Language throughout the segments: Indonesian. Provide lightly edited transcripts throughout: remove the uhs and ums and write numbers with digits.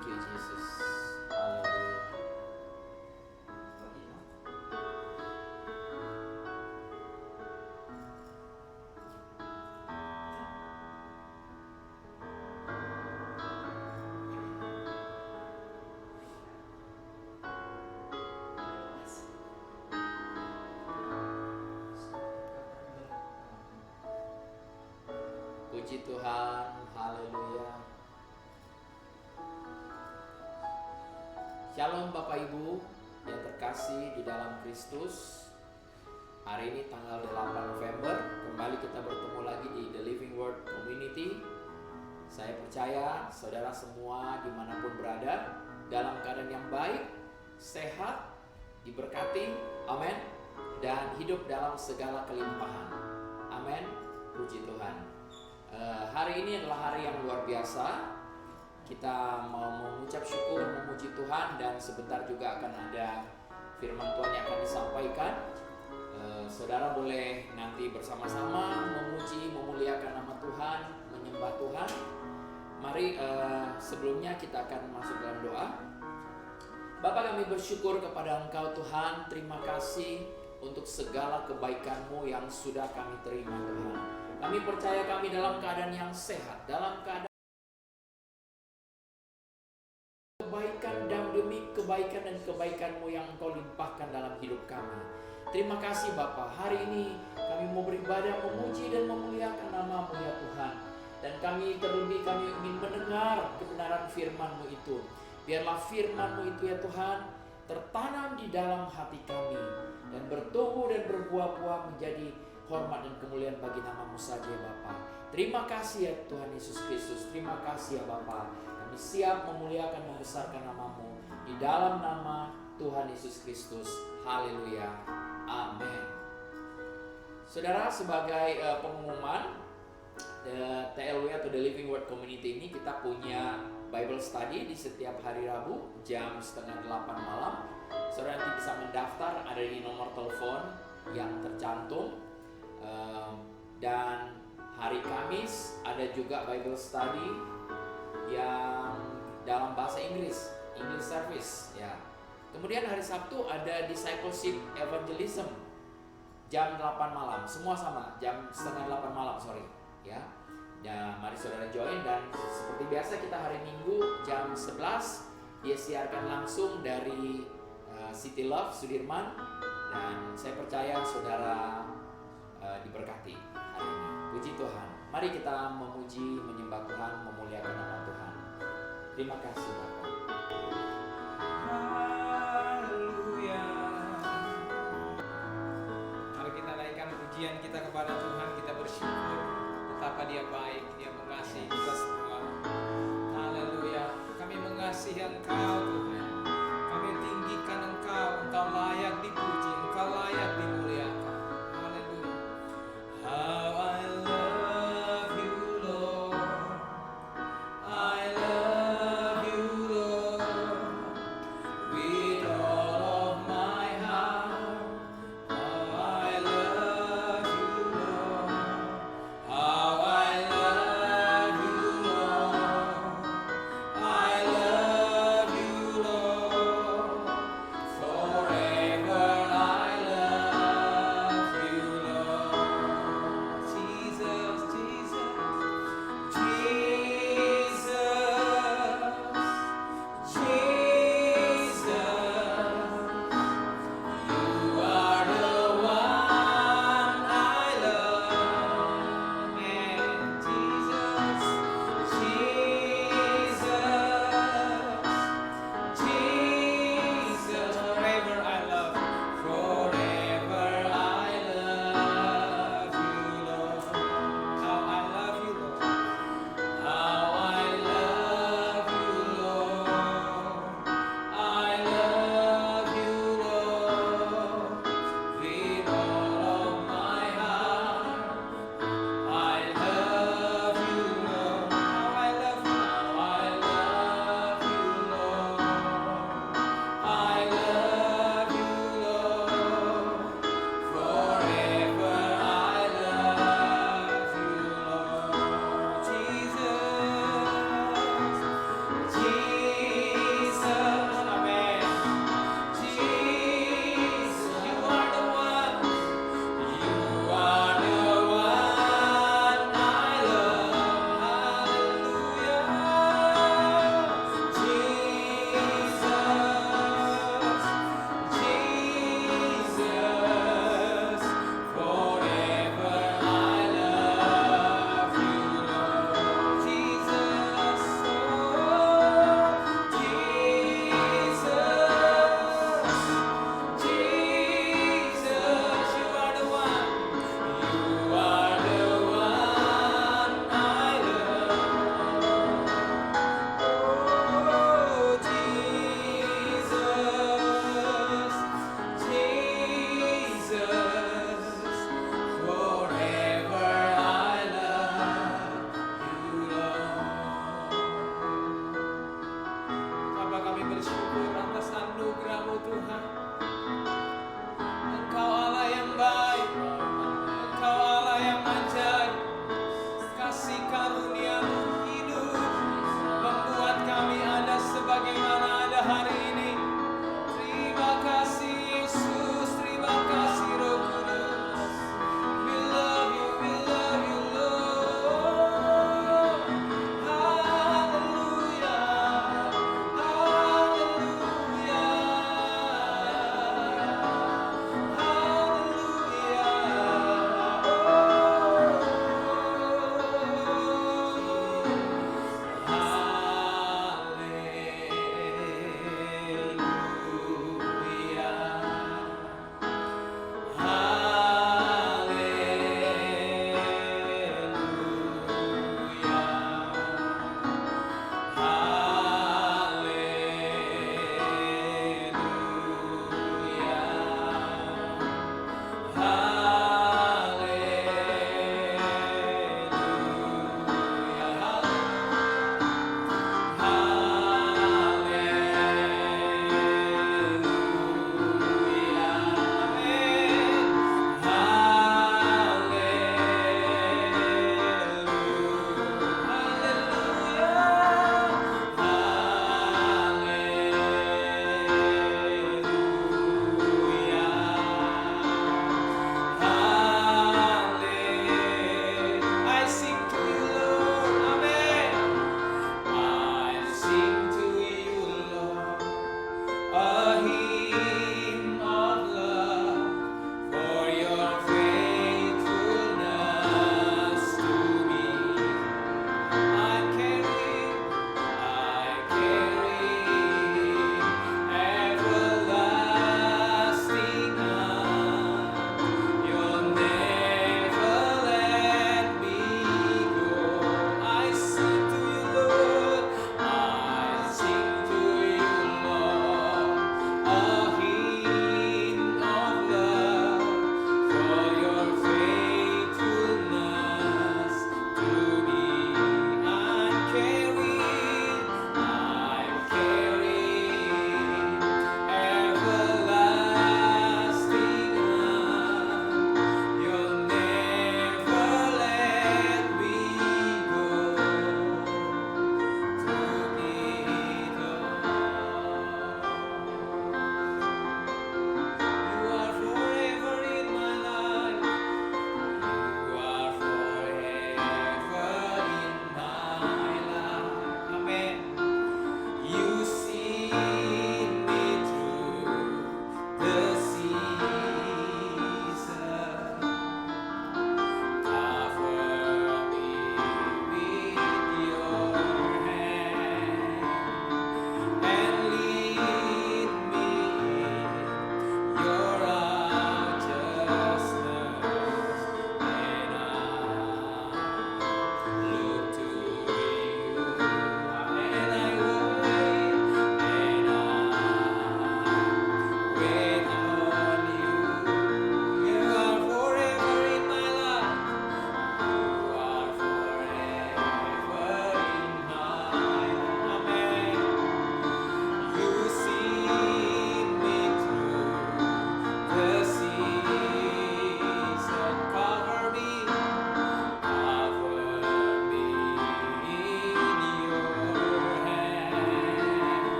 Thank you, Jesus. Haleluya. Puji Tuhan, haleluya. Shalom Bapak Ibu yang terkasih di dalam Kristus. Hari ini tanggal 8 November, kembali kita bertemu lagi di The Living Word Community. Saya percaya saudara semua dimanapun berada, dalam keadaan yang baik, sehat, diberkati, amin, dan hidup dalam segala kelimpahan, amin. Puji Tuhan. Hari ini adalah hari yang luar biasa. Kita mau mengucap syukur, memuji Tuhan, dan sebentar juga akan ada firman Tuhan yang akan disampaikan. Saudara boleh nanti bersama-sama memuji, memuliakan nama Tuhan, menyembah Tuhan. Mari sebelumnya kita akan masuk dalam doa. Bapa, kami bersyukur kepada Engkau Tuhan. Terima kasih untuk segala kebaikan-Mu yang sudah kami terima Tuhan. Kami percaya kami dalam keadaan yang sehat, dalam keadaan kebaikan dan demi kebaikan dan kebaikan-Mu yang Engkau limpahkan dalam hidup kami. Terima kasih Bapa. Hari ini kami mau beribadah, memuji dan memuliakan nama-Mu ya Tuhan. Dan kami terlebih kami ingin mendengar kebenaran firman-Mu itu. Biarlah firman-Mu itu ya Tuhan tertanam di dalam hati kami dan bertumbuh dan berbuah-buah menjadi hormat dan kemuliaan bagi nama-Mu saja ya Bapa. Terima kasih ya Tuhan Yesus Kristus. Terima kasih ya Bapa. Kami siap memuliakan, membesarkan nama-Mu di dalam nama Tuhan Yesus Kristus. Haleluya. Amin. Saudara, sebagai pengumuman, TLW atau The Living Word Community ini kita punya Bible Study di setiap hari Rabu jam 7:30 malam. Saudara nanti bisa mendaftar, ada di nomor telepon yang tercantum. Dan hari Kamis ada juga Bible Study yang dalam bahasa Inggris, English Service ya. Kemudian hari Sabtu ada Discipleship Evangelism jam 8 malam. Semua sama, jam 7:30 malam, ya. Ya, mari saudara join. Dan seperti biasa kita hari Minggu jam 11 dia siarkan langsung dari City Love Sudirman. Dan saya percaya saudara diberkati hari ini. Puji Tuhan. Mari kita memuji, menyembah Tuhan, memuliakan nama Tuhan. Terima kasih Bapak. Haleluya. Mari kita naikkan pujian kita kepada Tuhan. Kita bersyukur betapa Dia baik, Dia mengasihi kita semua. Haleluya. Kami mengasihi Engkau Tuhan. Kami tinggikan Engkau. Engkau layak dipuji, Engkau layak dimuliakan. Haleluya. How I love you, Lord. I love you, Lord, with all of my heart. How I love you, Lord. How I love you, Lord. I love you,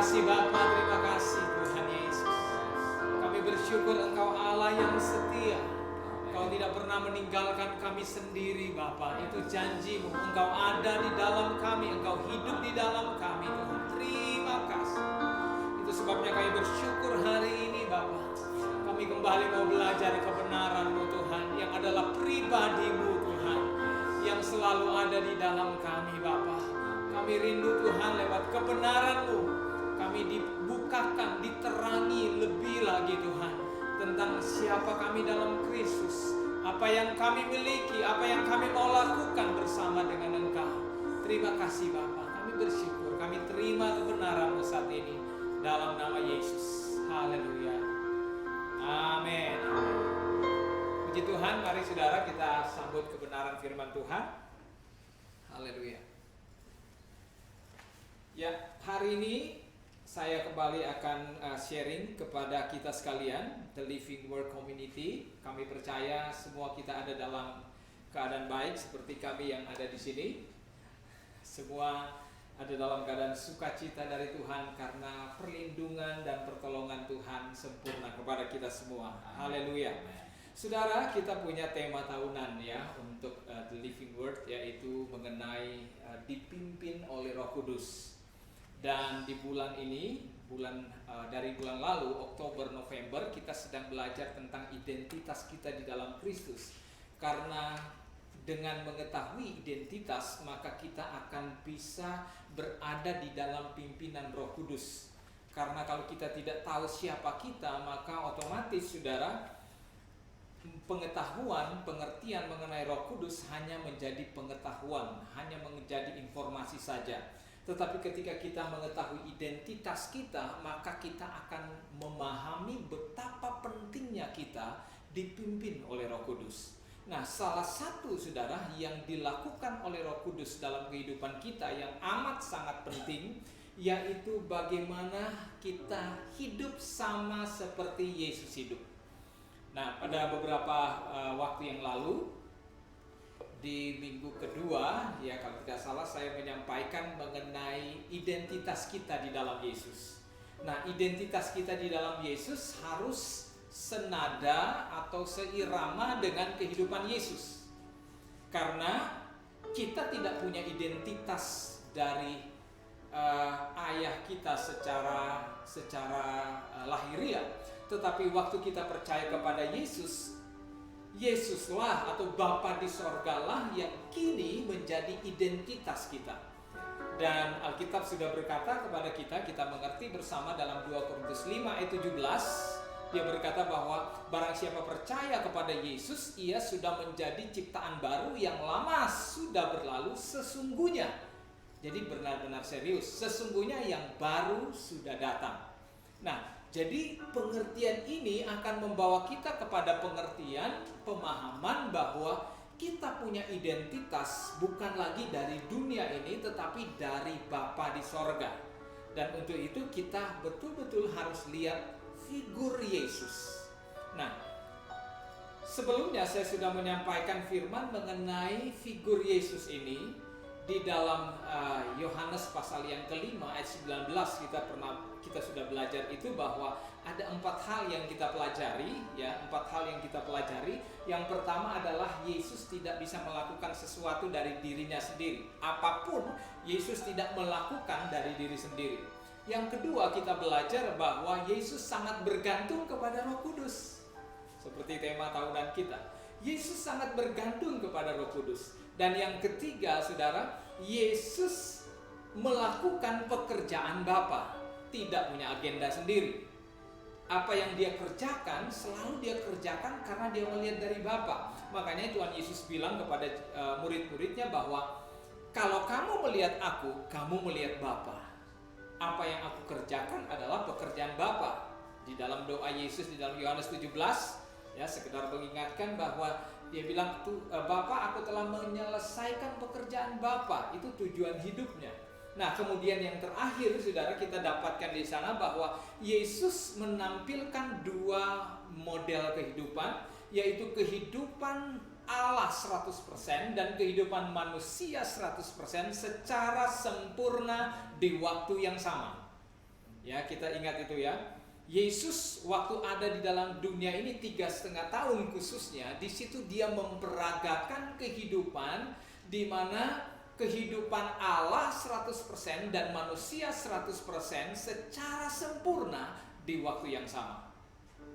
kasih Bapa, terima kasih Tuhan Yesus. Kami bersyukur Engkau Allah yang setia. Engkau tidak pernah meninggalkan kami sendiri Bapa. Itu janji-Mu. Engkau ada di dalam kami, Engkau hidup di dalam kami Tuhan. Terima kasih. Itu sebabnya kami bersyukur hari ini Bapa. Kami kembali mau belajar kebenaran-Mu Tuhan, yang adalah pribadi-Mu Tuhan, yang selalu ada di dalam kami Bapa. Kami rindu Tuhan lewat kebenaran-Mu, kami dibukakan, diterangi lebih lagi Tuhan, tentang siapa kami dalam Kristus, apa yang kami miliki, apa yang kami mau lakukan bersama dengan Engkau. Terima kasih Bapa, kami bersyukur, kami terima kebenaran-Mu saat ini, dalam nama Yesus. Haleluya. Amin. Puji Tuhan, mari saudara kita sambut kebenaran firman Tuhan. Haleluya. Ya, hari ini saya kembali akan sharing kepada kita sekalian, The Living Word Community. Kami percaya semua kita ada dalam keadaan baik seperti kami yang ada di sini. Semua ada dalam keadaan sukacita dari Tuhan karena perlindungan dan pertolongan Tuhan sempurna kepada kita semua. Haleluya. Saudara, kita punya tema tahunan ya untuk The Living Word, yaitu mengenai dipimpin oleh Roh Kudus. Dan di bulan ini, dari bulan lalu, Oktober, November, kita sedang belajar tentang identitas kita di dalam Kristus. Karena dengan mengetahui identitas, maka kita akan bisa berada di dalam pimpinan Roh Kudus. Karena kalau kita tidak tahu siapa kita, maka otomatis saudara, pengetahuan, pengertian mengenai Roh Kudus hanya menjadi pengetahuan, hanya menjadi informasi saja. Tetapi ketika kita mengetahui identitas kita, maka kita akan memahami betapa pentingnya kita dipimpin oleh Roh Kudus. Nah, salah satu saudara yang dilakukan oleh Roh Kudus dalam kehidupan kita yang amat sangat penting, yaitu bagaimana kita hidup sama seperti Yesus hidup. Nah, pada beberapa waktu yang lalu, di minggu kedua, ya kalau tidak salah saya menyampaikan mengenai identitas kita di dalam Yesus. Nah, identitas kita di dalam Yesus harus senada atau seirama dengan kehidupan Yesus. Karena kita tidak punya identitas dari ayah kita secara lahiriah, tetapi waktu kita percaya kepada Yesus, Yesuslah atau Bapa di sorgalah yang kini menjadi identitas kita. Dan Alkitab sudah berkata kepada kita, kita mengerti bersama dalam 2 Korintus 5 ayat 17, dia berkata bahwa barang siapa percaya kepada Yesus, ia sudah menjadi ciptaan baru, yang lama sudah berlalu, sesungguhnya. Jadi benar-benar serius, sesungguhnya yang baru sudah datang. Nah, jadi pengertian ini akan membawa kita kepada pengertian, pemahaman bahwa kita punya identitas bukan lagi dari dunia ini, tetapi dari Bapa di sorga. Dan untuk itu kita betul-betul harus lihat figur Yesus. Nah, sebelumnya saya sudah menyampaikan firman mengenai figur Yesus ini di dalam Yohanes pasal yang kelima ayat 19. Kita sudah belajar itu bahwa ada 4 hal yang kita pelajari, ya, 4 hal yang kita pelajari. Yang pertama adalah Yesus tidak bisa melakukan sesuatu dari dirinya sendiri. Apapun Yesus tidak melakukan dari diri sendiri. Yang kedua, kita belajar bahwa Yesus sangat bergantung kepada Roh Kudus. Seperti tema tahunan kita, Yesus sangat bergantung kepada Roh Kudus. Dan yang ketiga, saudara, Yesus melakukan pekerjaan Bapa, tidak punya agenda sendiri. Apa yang dia kerjakan, selalu dia kerjakan karena dia melihat dari Bapa. Makanya Tuhan Yesus bilang kepada murid-muridnya bahwa kalau kamu melihat aku, kamu melihat Bapa. Apa yang aku kerjakan adalah pekerjaan Bapa. Di dalam doa Yesus di dalam Yohanes 17, ya, sekedar mengingatkan bahwa dia bilang, Bapa, aku telah menyelesaikan pekerjaan Bapa. Itu tujuan hidupnya. Nah, kemudian yang terakhir, saudara, kita dapatkan di sana bahwa Yesus menampilkan 2 model kehidupan, yaitu kehidupan Allah 100% dan kehidupan manusia 100% secara sempurna di waktu yang sama. Ya, kita ingat itu ya. Yesus waktu ada di dalam dunia ini 3,5 tahun khususnya, di situ dia memperagakan kehidupan di mana kehidupan Allah 100% dan manusia 100% secara sempurna di waktu yang sama.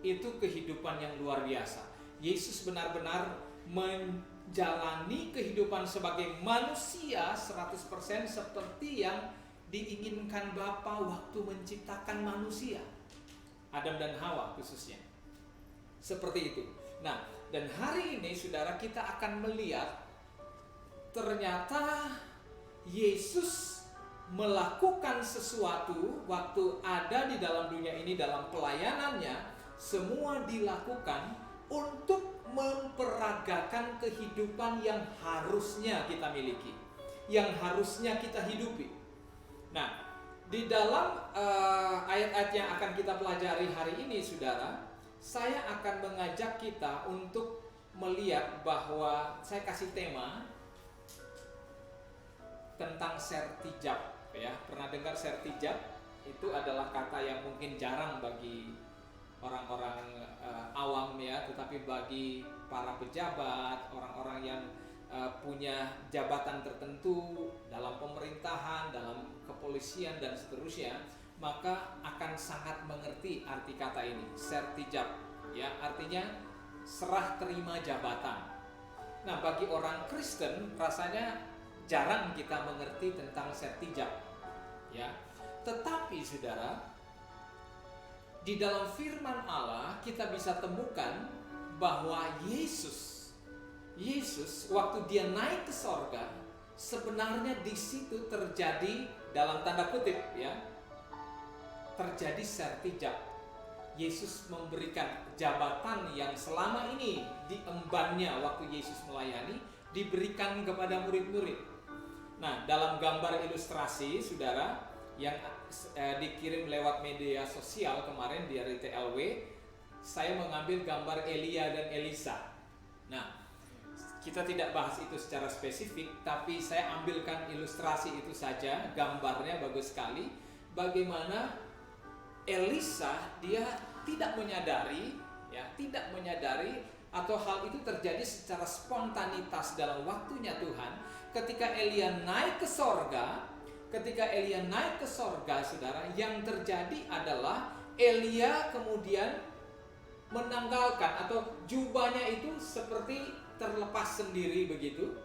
Itu kehidupan yang luar biasa. Yesus benar-benar menjalani kehidupan sebagai manusia 100% seperti yang diinginkan Bapa waktu menciptakan manusia, Adam dan Hawa khususnya. Seperti itu. Nah, dan hari ini saudara, kita akan melihat ternyata Yesus melakukan sesuatu waktu ada di dalam dunia ini, dalam pelayanannya. Semua dilakukan untuk memperagakan kehidupan yang harusnya kita miliki, yang harusnya kita hidupi. Nah, di dalam ayat-ayat yang akan kita pelajari hari ini, saudara, saya akan mengajak kita untuk melihat bahwa saya kasih tema tentang sertijab. Ya, pernah dengar sertijab? Itu adalah kata yang mungkin jarang bagi orang-orang awam ya, tetapi bagi para pejabat, orang-orang yang punya jabatan tertentu dalam pemerintahan, dalam kepolisian dan seterusnya, maka akan sangat mengerti arti kata ini, sertijab. Ya, artinya serah terima jabatan. Nah, bagi orang Kristen rasanya jarang kita mengerti tentang sertijab. Ya, tetapi saudara, di dalam firman Allah kita bisa temukan bahwa Yesus waktu dia naik ke sorga, sebenarnya di situ terjadi, dalam tanda kutip ya, terjadi sertijab. Yesus memberikan jabatan yang selama ini diembannya waktu Yesus melayani, diberikan kepada murid-murid. Nah, dalam gambar ilustrasi saudara yang dikirim lewat media sosial kemarin dari TLW, saya mengambil gambar Elia dan Elisa. Nah, kita tidak bahas itu secara spesifik, tapi saya ambilkan ilustrasi itu saja, gambarnya bagus sekali. Bagaimana Elisa dia tidak menyadari atau hal itu terjadi secara spontanitas dalam waktunya Tuhan. Ketika Elia naik ke sorga, saudara, yang terjadi adalah Elia kemudian menanggalkan, atau jubahnya itu seperti terlepas sendiri begitu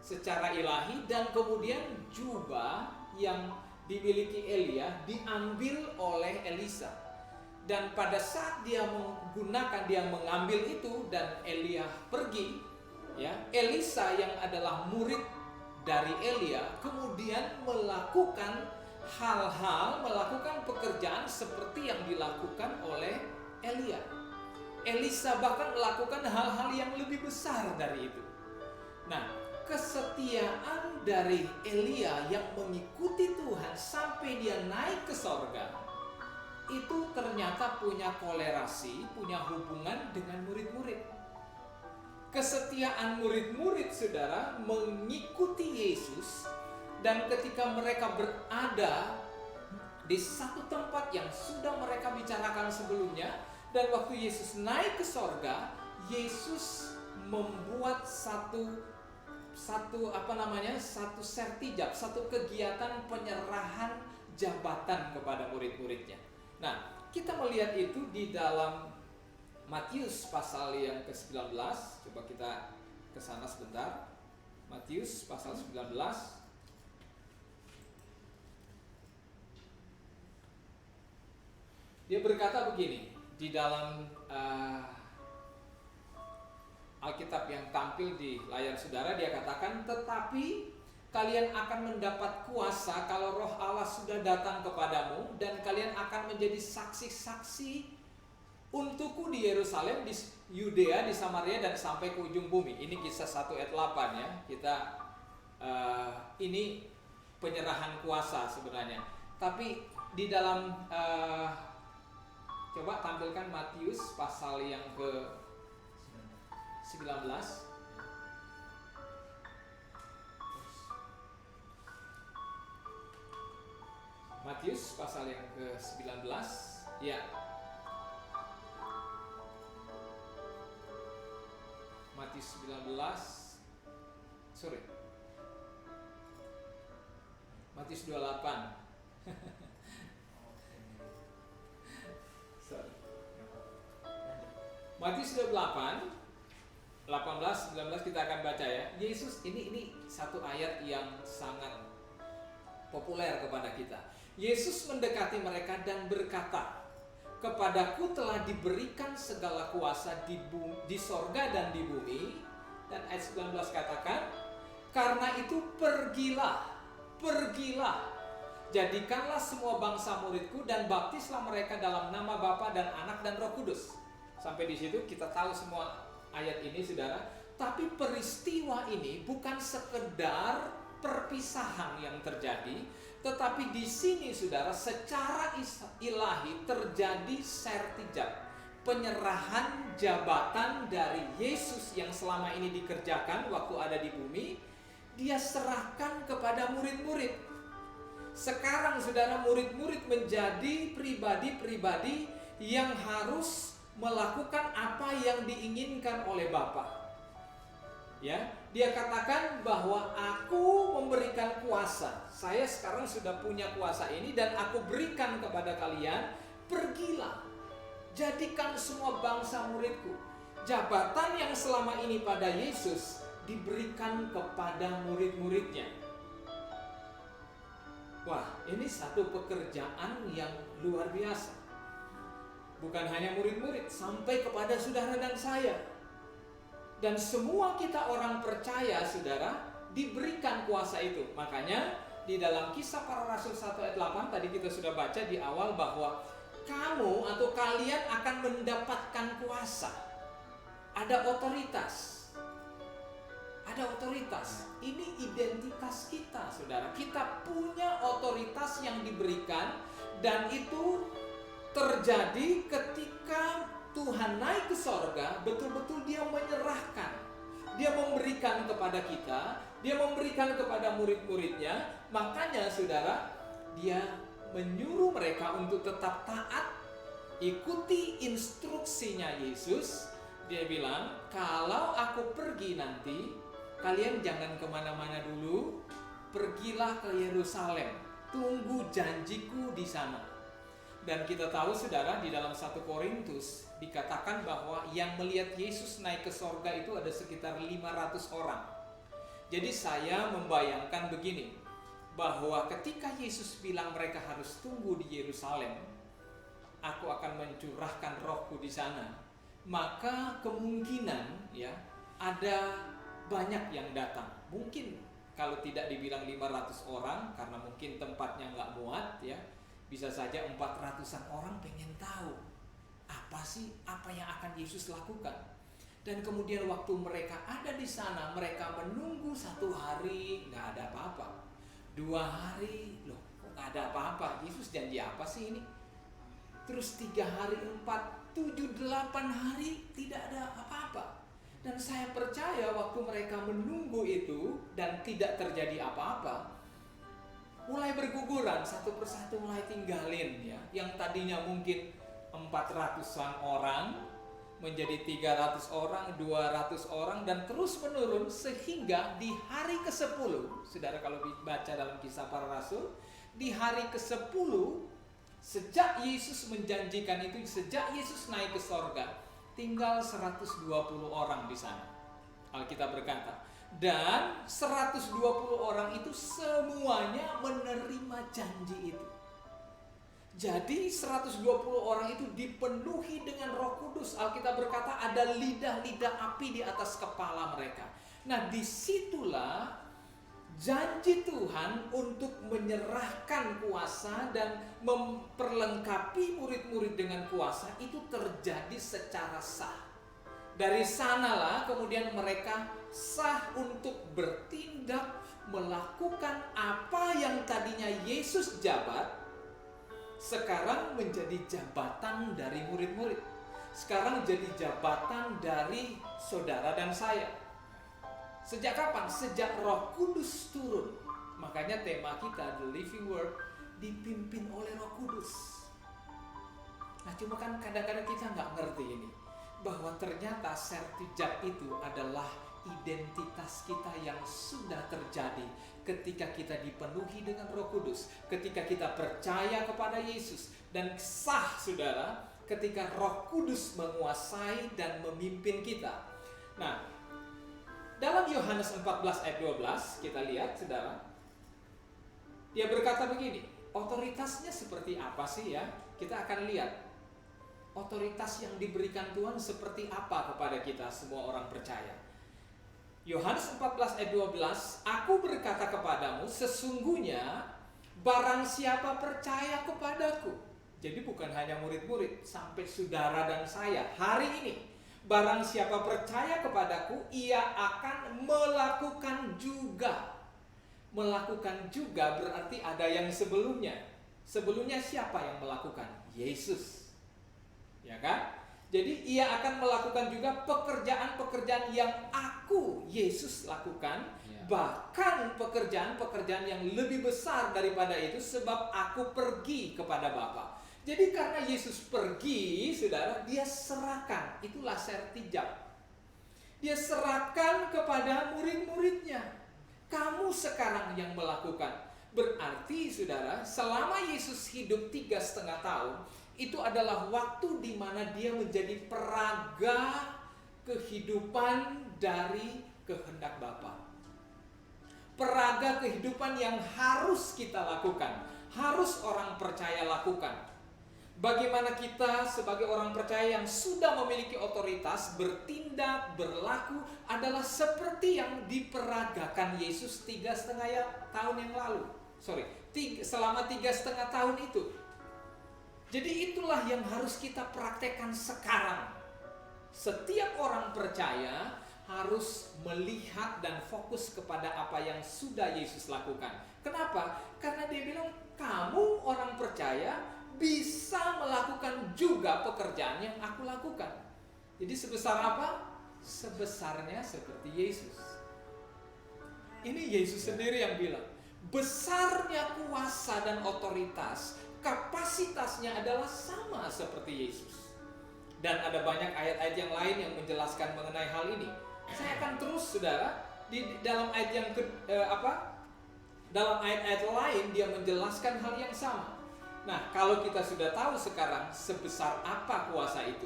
secara ilahi, dan kemudian jubah yang dimiliki Elia diambil oleh Elisa. Dan pada saat dia mengambil itu dan Elia pergi, ya, Elisa yang adalah murid dari Elia kemudian melakukan pekerjaan seperti yang dilakukan oleh Elia. Elisa bahkan melakukan hal-hal yang lebih besar dari itu. Nah, kesetiaan dari Elia yang mengikuti Tuhan sampai dia naik ke sorga, itu ternyata punya kolerasi, punya hubungan dengan murid-murid. Kesetiaan murid-murid saudara mengikuti Yesus, dan ketika mereka berada di satu tempat yang sudah mereka bicarakan sebelumnya, dan waktu Yesus naik ke sorga, Yesus membuat satu sertijab, satu kegiatan penyerahan jabatan kepada murid-muridnya. Nah, kita melihat itu di dalam Matius pasal yang ke-19. Coba kita ke sana sebentar. Matius pasal 19. Dia berkata begini di dalam Alkitab yang tampil di layar saudara. Dia katakan, tetapi kalian akan mendapat kuasa kalau Roh Allah sudah datang kepadamu, dan kalian akan menjadi saksi-saksi untukku di Yerusalem, di Yudea, di Samaria, dan sampai ke ujung bumi. Ini Kisah 1 ayat 8 ya. Ini penyerahan kuasa sebenarnya. Tapi di dalam coba tampilkan Matius pasal yang ke-19. Matius pasal yang ke-19. Ya. Matius 19. Matius 28. Matius 28 18, 19 kita akan baca ya. Yesus ini satu ayat yang sangat populer kepada kita. Yesus mendekati mereka dan berkata, "Kepadaku telah diberikan segala kuasa di sorga dan di bumi." Dan ayat 19 katakan, "Karena itu pergilah, jadikanlah semua bangsa muridku dan baptislah mereka dalam nama Bapa dan Anak dan Roh Kudus." Sampai di situ kita tahu semua ayat ini, saudara. Tapi peristiwa ini bukan sekedar perpisahan yang terjadi, tetapi di sini, saudara, secara ilahi terjadi sertijab, penyerahan jabatan dari Yesus yang selama ini dikerjakan waktu ada di bumi, dia serahkan kepada murid-murid. Sekarang, saudara, murid-murid menjadi pribadi-pribadi yang harus melakukan apa yang diinginkan oleh Bapa. Ya, dia katakan bahwa aku memberikan kuasa. Saya sekarang sudah punya kuasa ini dan aku berikan kepada kalian. Pergilah, jadikan semua bangsa muridku. Jabatan yang selama ini pada Yesus diberikan kepada murid-muridnya. Wah, ini satu pekerjaan yang luar biasa. Bukan hanya murid-murid, sampai kepada saudara dan saya. Dan semua kita orang percaya, saudara, diberikan kuasa itu. Makanya di dalam Kisah Para Rasul 1 ayat 8 tadi kita sudah baca di awal bahwa kamu atau kalian akan mendapatkan kuasa. Ada otoritas. Ada otoritas. Ini identitas kita, saudara. Kita punya otoritas yang diberikan, dan itu terjadi ketika Tuhan naik ke sorga. Betul-betul dia menyerahkan, dia memberikan kepada kita, dia memberikan kepada murid-muridnya. Makanya, saudara, dia menyuruh mereka untuk tetap taat, ikuti instruksinya Yesus. Dia bilang, kalau aku pergi nanti, kalian jangan kemana-mana dulu, pergilah ke Yerusalem, tunggu janjiku di sana. Dan kita tahu, saudara, di dalam 1 Korintus dikatakan bahwa yang melihat Yesus naik ke sorga itu ada sekitar 500 orang. Jadi saya membayangkan begini, bahwa ketika Yesus bilang mereka harus tunggu di Yerusalem, aku akan mencurahkan rohku di sana, maka kemungkinan ya ada banyak yang datang. Mungkin kalau tidak dibilang 500 orang, karena mungkin tempatnya nggak muat ya, bisa saja 400-an orang pengen tahu apa sih apa yang akan Yesus lakukan. Dan kemudian waktu mereka ada di sana, mereka menunggu 1 hari, nggak ada apa-apa. 2 hari, loh kok nggak ada apa-apa, Yesus janji apa sih ini? Terus 3 hari, 4, 7, 8 hari tidak ada apa-apa. Dan saya percaya waktu mereka menunggu itu dan tidak terjadi apa-apa, mulai berguguran, satu persatu mulai tinggalin ya. Yang tadinya mungkin 400-an orang menjadi 300 orang, 200 orang, dan terus menurun sehingga di hari ke-10, saudara kalau baca dalam Kisah Para Rasul, di hari ke-10 sejak Yesus menjanjikan itu, sejak Yesus naik ke sorga, tinggal 120 orang di sana. Alkitab berkata, dan 120 orang itu semuanya menerima janji itu. Jadi 120 orang itu dipenuhi dengan Roh Kudus. Alkitab berkata ada lidah-lidah api di atas kepala mereka. Nah, disitulah janji Tuhan untuk menyerahkan kuasa dan memperlengkapi murid-murid dengan kuasa itu terjadi secara sah. Dari sanalah kemudian mereka sah untuk bertindak, melakukan apa yang tadinya Yesus jabat, sekarang menjadi jabatan dari murid-murid. Sekarang jadi jabatan dari saudara dan saya. Sejak kapan? Sejak Roh Kudus turun. Makanya tema kita The Living Word dipimpin oleh Roh Kudus. Nah, cuma kan kadang-kadang kita nggak ngerti ini, bahwa ternyata sertijab itu adalah identitas kita yang sudah terjadi ketika kita dipenuhi dengan Roh Kudus, ketika kita percaya kepada Yesus, dan sah, saudara, ketika Roh Kudus menguasai dan memimpin kita. Nah, dalam Yohanes 14 ayat 12 kita lihat, saudara, dia berkata begini, otoritasnya seperti apa sih ya? Kita akan lihat otoritas yang diberikan Tuhan seperti apa kepada kita semua orang percaya. Yohanes 14 ayat 12, aku berkata kepadamu, sesungguhnya barang siapa percaya kepadaku. Jadi bukan hanya murid-murid, sampai saudara dan saya hari ini. Barang siapa percaya kepadaku, ia akan melakukan juga. Melakukan juga berarti ada yang sebelumnya. Sebelumnya siapa yang melakukan? Yesus. Ya kan? Jadi ia akan melakukan juga pekerjaan-pekerjaan yang aku, Yesus, lakukan. Bahkan pekerjaan-pekerjaan yang lebih besar daripada itu, sebab aku pergi kepada Bapa. Jadi karena Yesus pergi, saudara, dia serahkan. Itulah sertijab. Dia serahkan kepada murid-muridnya. Kamu sekarang yang melakukan. Berarti, saudara, selama Yesus hidup 3,5 tahun, itu adalah waktu di mana dia menjadi peraga kehidupan dari kehendak Bapa. Peraga kehidupan yang harus kita lakukan, harus orang percaya lakukan. Bagaimana kita sebagai orang percaya yang sudah memiliki otoritas bertindak, berlaku adalah seperti yang diperagakan Yesus 3,5 tahun yang lalu. Selama 3,5 tahun itu. Jadi itulah yang harus kita praktekkan sekarang. Setiap orang percaya harus melihat dan fokus kepada apa yang sudah Yesus lakukan. Kenapa? Karena dia bilang, kamu orang percaya bisa melakukan juga pekerjaan yang aku lakukan. Jadi sebesar apa? Sebesarnya seperti Yesus. Ini Yesus sendiri yang bilang, besarnya kuasa dan otoritas, kapasitasnya adalah sama seperti Yesus. Dan ada banyak ayat-ayat yang lain yang menjelaskan mengenai hal ini. Saya akan terus, saudara, di dalam ayat yang dalam ayat-ayat lain dia menjelaskan hal yang sama. Nah, kalau kita sudah tahu sekarang sebesar apa kuasa itu,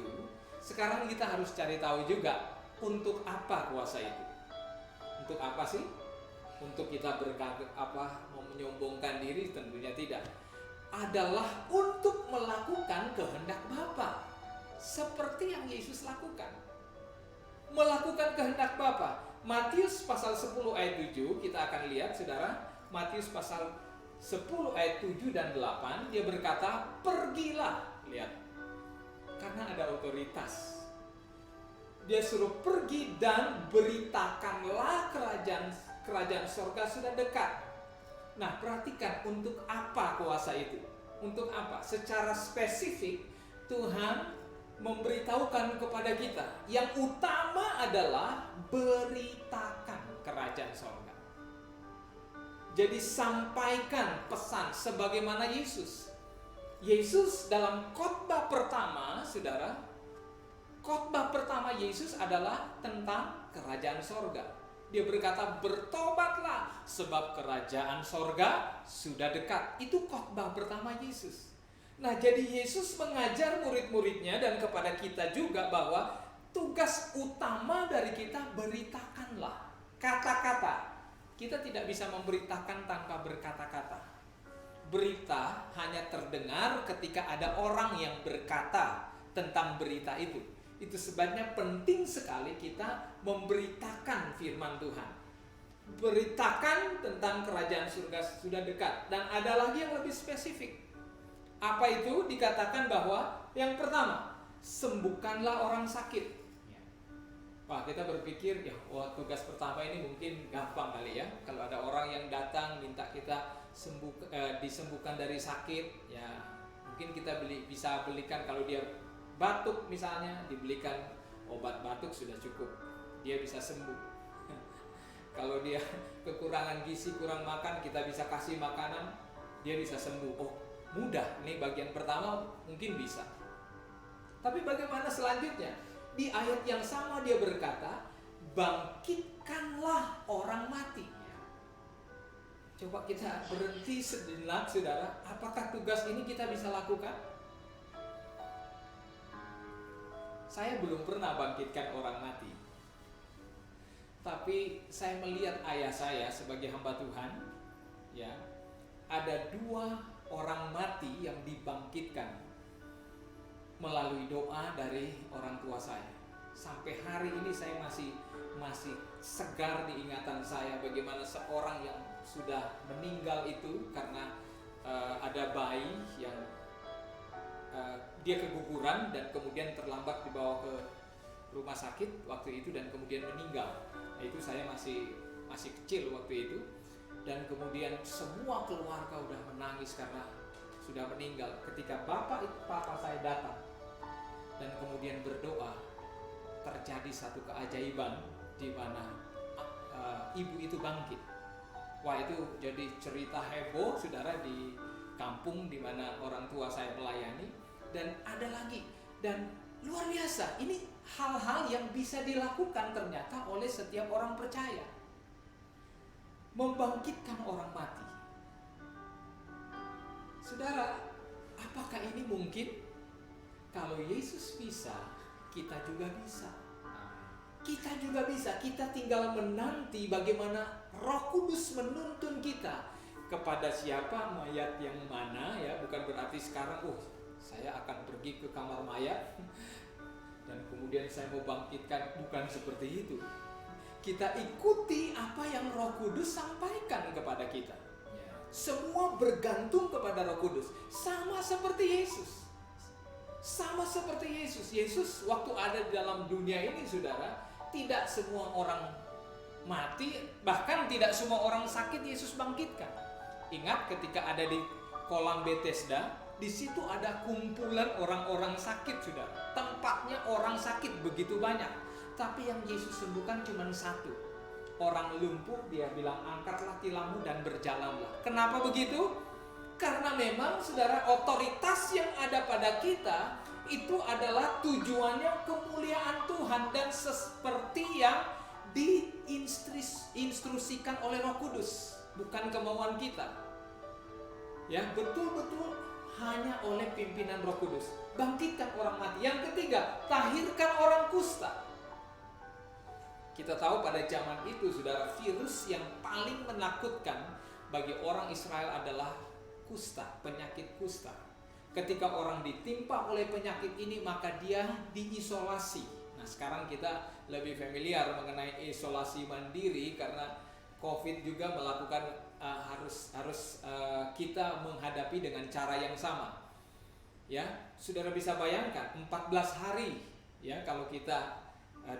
sekarang kita harus cari tahu juga untuk apa kuasa itu. Untuk apa sih? Untuk kita mau menyombongkan diri? Tentunya tidak. Adalah untuk melakukan kehendak Bapa, seperti yang Yesus lakukan. Melakukan kehendak Bapa. Matius pasal 10 ayat 7 kita akan lihat, saudara. Matius pasal 10 ayat 7 dan 8 dia berkata, pergilah. Lihat, karena ada otoritas. Dia suruh pergi dan beritakanlah kerajaan sorga sudah dekat. Nah, perhatikan untuk apa kuasa itu? Untuk apa? Secara spesifik Tuhan memberitahukan kepada kita. Yang utama adalah beritakan kerajaan sorga. Jadi sampaikan pesan sebagaimana Yesus. Yesus dalam khotbah pertama, saudara, khotbah pertama Yesus adalah tentang kerajaan sorga. Dia berkata, bertobatlah sebab kerajaan sorga sudah dekat. Itu khotbah pertama Yesus. Nah, jadi Yesus mengajar murid-muridnya dan kepada kita juga bahwa tugas utama dari kita beritakanlah. Kata-kata. Kita tidak bisa memberitakan tanpa berkata-kata. Berita hanya terdengar ketika ada orang yang berkata tentang berita itu. Itu sebabnya penting sekali kita memberitakan firman Tuhan. Beritakan tentang kerajaan surga sudah dekat. Dan ada lagi yang lebih spesifik. Apa itu? Dikatakan bahwa yang pertama, sembuhkanlah orang sakit. Wah, kita berpikir, tugas pertama ini mungkin gampang kali ya. Kalau ada orang yang datang minta kita disembuhkan dari sakit, ya mungkin kita bisa belikan. Kalau dia batuk misalnya, dibelikan obat batuk sudah cukup, dia bisa sembuh. Kalau dia kekurangan gizi, kurang makan, kita bisa kasih makanan, dia bisa sembuh. Oh, mudah. Ini bagian pertama mungkin bisa. Tapi bagaimana selanjutnya? Di ayat yang sama dia berkata, bangkitkanlah orang mati. Coba kita berhenti sejenak, saudara. Apakah tugas ini kita bisa lakukan? Saya belum pernah bangkitkan orang mati. Tapi saya melihat ayah saya sebagai hamba Tuhan, ya, ada 2 orang mati yang dibangkitkan melalui doa dari orang tua saya. Sampai hari ini saya masih segar di ingatan saya bagaimana seorang yang sudah meninggal itu karena ada bayi yang dia keguguran dan kemudian terlambat dibawa ke rumah sakit waktu itu dan kemudian meninggal. Nah, itu saya masih kecil waktu itu, dan kemudian semua keluarga udah menangis karena sudah meninggal. Ketika papa saya datang dan kemudian berdoa, terjadi satu keajaiban di mana ibu itu bangkit. Wah, itu jadi cerita heboh, saudara, di kampung di mana orang tua saya melayani. Dan ada lagi, dan luar biasa, ini hal-hal yang bisa dilakukan ternyata oleh setiap orang percaya. Membangkitkan orang mati. Saudara, apakah ini mungkin? Kalau Yesus bisa, kita juga bisa. Kita juga bisa. Kita tinggal menanti bagaimana Roh Kudus menuntun kita kepada siapa, mayat yang mana, ya. Bukan berarti sekarang saya akan pergi ke kamar mayat dan kemudian saya mau bangkitkan. Bukan seperti itu. Kita ikuti apa yang Roh Kudus sampaikan kepada kita. Semua bergantung kepada Roh Kudus. Sama seperti Yesus. Sama seperti Yesus. Yesus waktu ada di dalam dunia ini, saudara, tidak semua orang mati, bahkan tidak semua orang sakit Yesus bangkitkan. Ingat ketika ada di kolam Bethesda, di situ ada kumpulan orang-orang sakit, saudara. Tempatnya orang sakit begitu banyak. Tapi yang Yesus sembuhkan cuma 1. Orang lumpuh, dia bilang, angkatlah tilammu dan berjalanlah. Kenapa begitu? Karena memang, saudara, otoritas yang ada pada kita itu adalah tujuannya kemuliaan Tuhan dan seperti yang diinstruksikan oleh Roh Kudus, bukan kemauan kita. Ya, betul-betul hanya oleh pimpinan Roh Kudus. Bangkitkan orang mati. Yang ketiga, tahirkan orang kusta. Kita tahu pada zaman itu, saudara, virus yang paling menakutkan bagi orang Israel adalah kusta, penyakit kusta. Ketika orang ditimpa oleh penyakit ini, maka dia diisolasi. Nah, sekarang kita lebih familiar mengenai isolasi mandiri karena COVID juga melakukan harus kita menghadapi dengan cara yang sama. Ya, saudara bisa bayangkan 14 hari, ya, kalau kita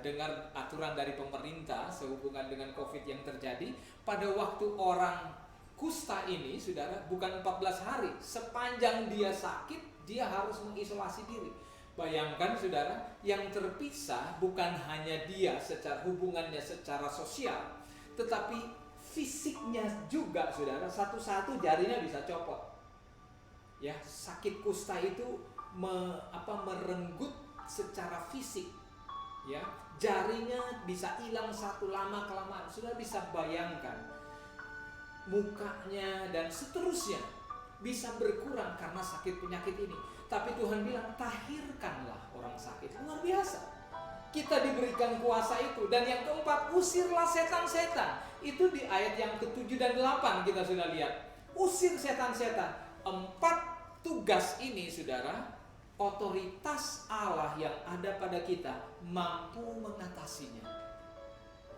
dengar aturan dari pemerintah sehubungan dengan COVID yang terjadi pada waktu orang kusta ini, saudara, bukan 14 hari, sepanjang dia sakit dia harus mengisolasi diri. Bayangkan, saudara, yang terpisah bukan hanya dia secara hubungannya secara sosial, tetapi fisiknya juga, saudara. Satu-satu jarinya bisa copot. Ya, sakit kusta itu merenggut secara fisik. Ya, jarinya bisa hilang satu lama kelamaan. Sudah bisa bayangkan, mukanya dan seterusnya bisa berkurang karena sakit penyakit ini. Tapi Tuhan bilang, tahirkanlah orang sakit. Luar biasa. Kita diberikan kuasa itu. Dan yang keempat, usirlah setan-setan. Itu di ayat yang ke-7 dan 8 kita sudah lihat. Usir setan-setan. 4 tugas ini, saudara, otoritas Allah yang ada pada kita mampu mengatasinya.